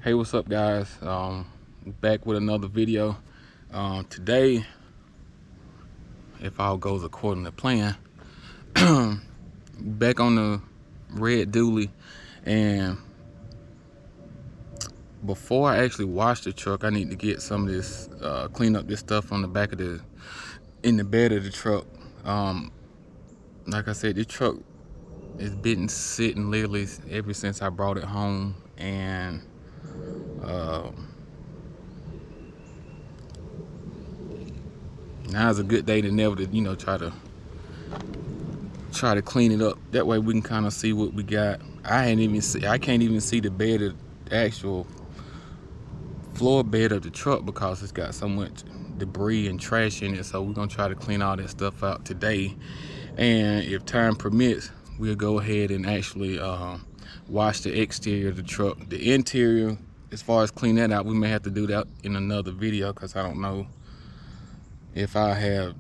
Hey, what's up, guys? Back with another video. Today, if all goes according to plan, back on the red dually, and before I actually wash the truck, I need to get some of this, clean up this stuff on the back of in the bed of the truck. Like I said, this truck has been sitting literally ever since I brought it home, and now's a good day to never to try to clean it up. That way we can kind of see what we got. I can't even see the bed of the actual floor bed of the truck because it's got so much debris and trash in it. So we're gonna try to clean all that stuff out today, and if time permits, we'll go ahead and actually wash the exterior of the truck. The interior, as far as clean that out, we may have to do that in another video because I don't know if I have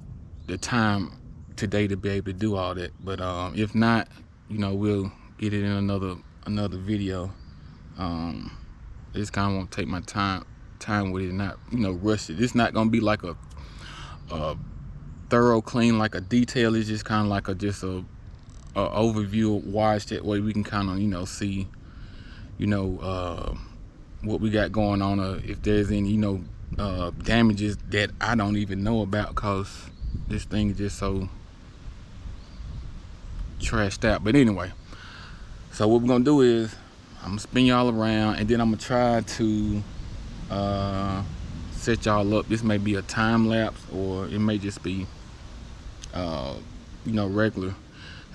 the time today to be able to do all that. But if not, we'll get it in another video. I just kind of want to take my time with it and not rush it. It's not gonna be like a thorough clean, like a detail. It's just kind of like a overview wash. That way we can kind of see what we got going on, if there's any damages that I don't even know about, because this thing is just so trashed out. But anyway, so what we're gonna do is I'm gonna spin y'all around, and then I'm gonna try to set y'all up. This may be a time lapse, or it may just be regular.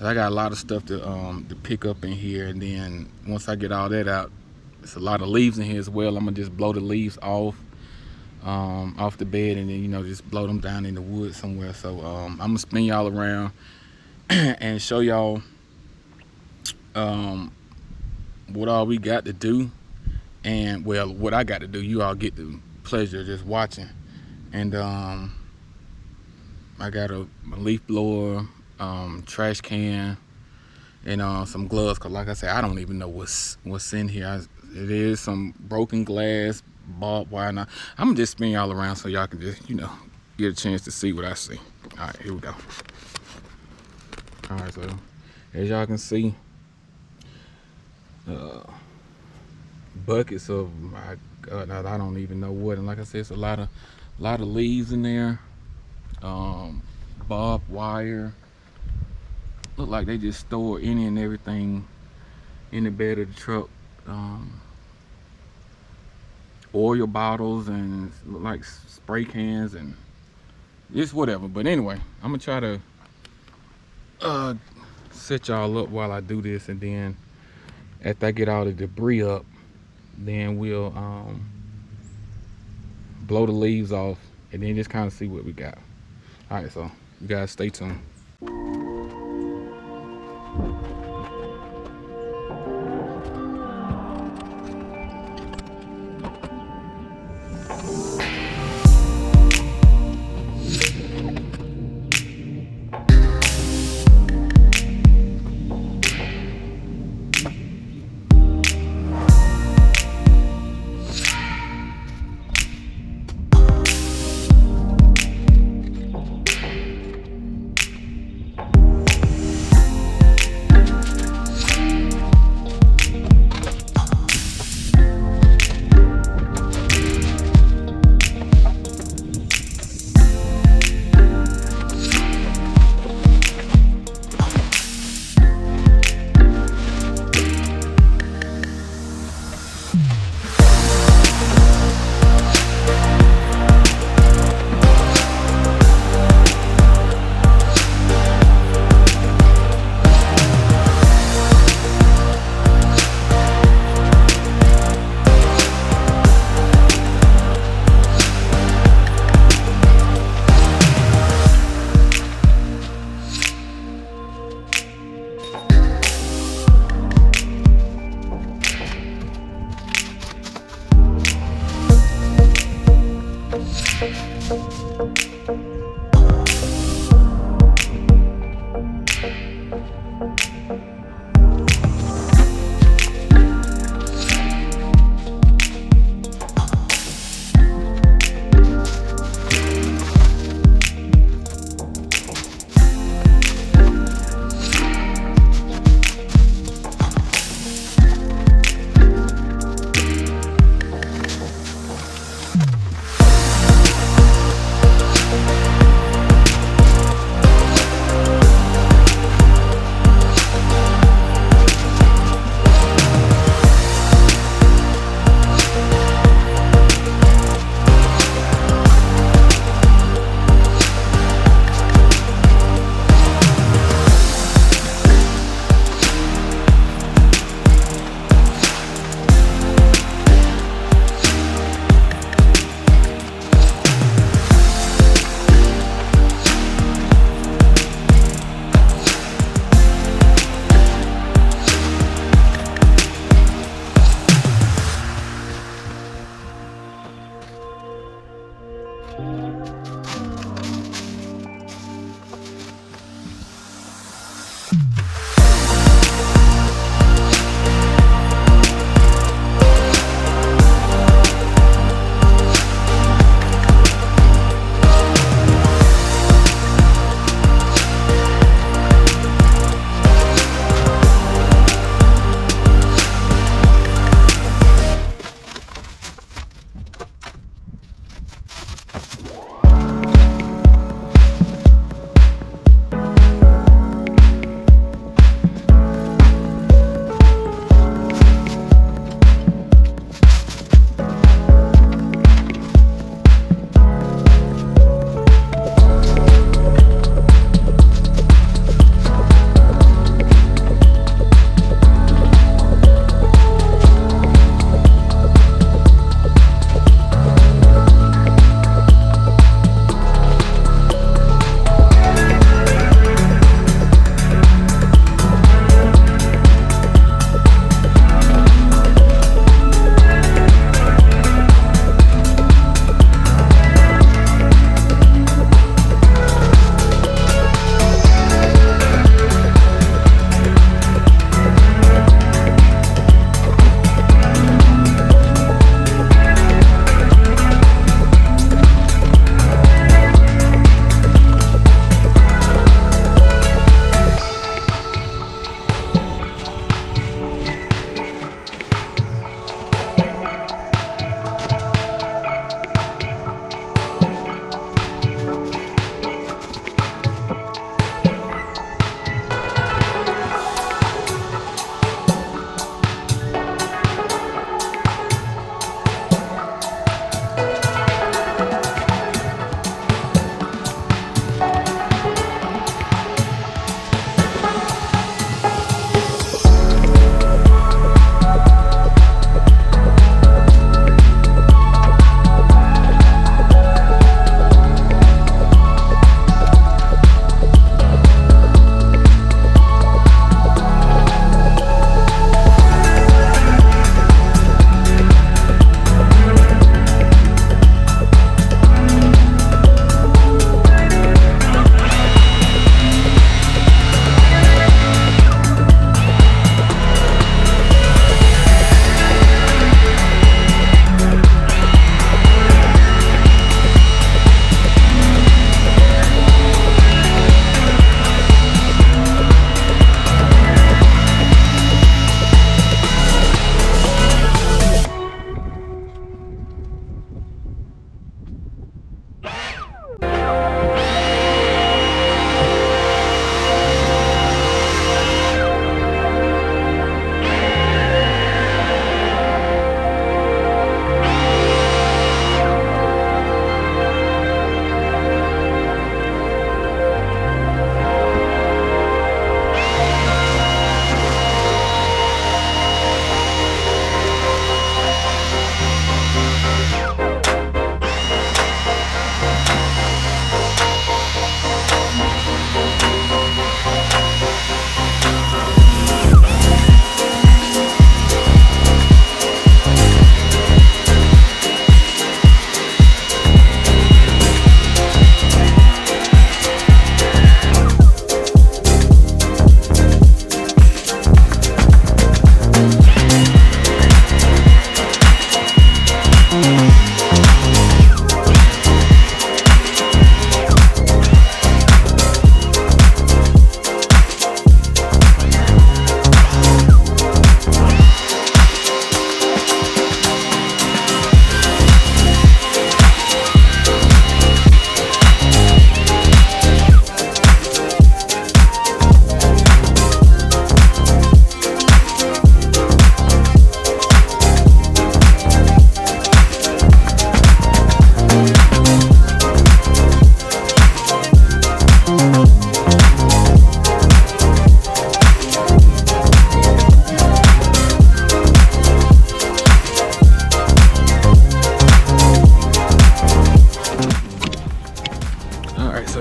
I got a lot of stuff to pick up in here, and then once I get all that out, it's a lot of leaves in here as well. I'm gonna just blow the leaves off the bed, and then just blow them down in the woods somewhere. So I'm gonna spin y'all around and show y'all what all we got to do, and well, what I got to do. You all get the pleasure of just watching. And I got a leaf blower, trash can, and some gloves, because like I said, I don't even know what's in here. It is some broken glass, barbed wire. Now I'm gonna just spin y'all around so y'all can just get a chance to see what I see. All right, here we go. All right, so as y'all can see, buckets of, my God, I don't even know what. And like I said, it's a lot of leaves in there, barbed wire. Look like they just store any and everything in the bed of the truck. Oil bottles, and look like spray cans, and just whatever. But anyway, I'm gonna try to set y'all up while I do this, and then after I get all the debris up, then we'll blow the leaves off, and then just kind of see what we got. All right, so you guys stay tuned.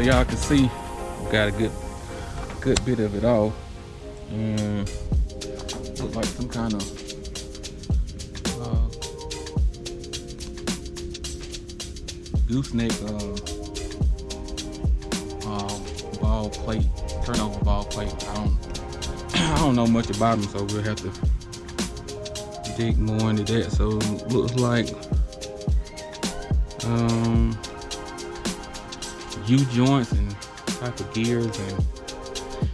y'all can see, got a good bit of it off. And look like some kind of gooseneck ball plate, turnover ball plate. I don't know much about them, so we'll have to dig more into that. So it looks like U joints and type of gears and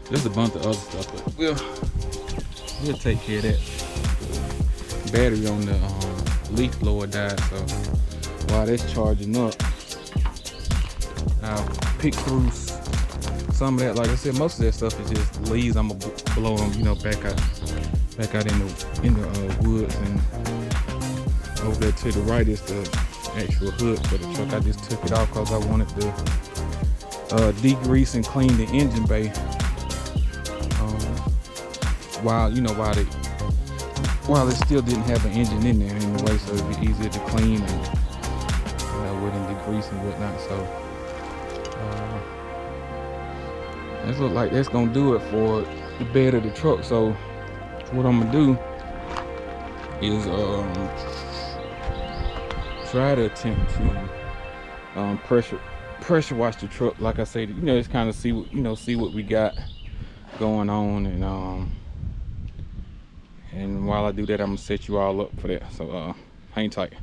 just a bunch of other stuff, but we'll take care of that. Battery on the leaf blower died, so while that's charging up, I'll pick through some of that. Like I said, most of that stuff is just leaves. I'm gonna blow them, you know, back out in the woods. And over there to the right is the actual hood for the truck. I just took it off because I wanted to degrease and clean the engine bay while it still didn't have an engine in there anyway, so it'd be easier to clean and wouldn't degrease and whatnot. So this look like that's gonna do it for the bed of the truck. So what I'm gonna do is try to attempt to pressure wash the truck. Like I said, you know, just kind of see what we got going on, and while I do that, I'm gonna set you all up for that. So hang tight.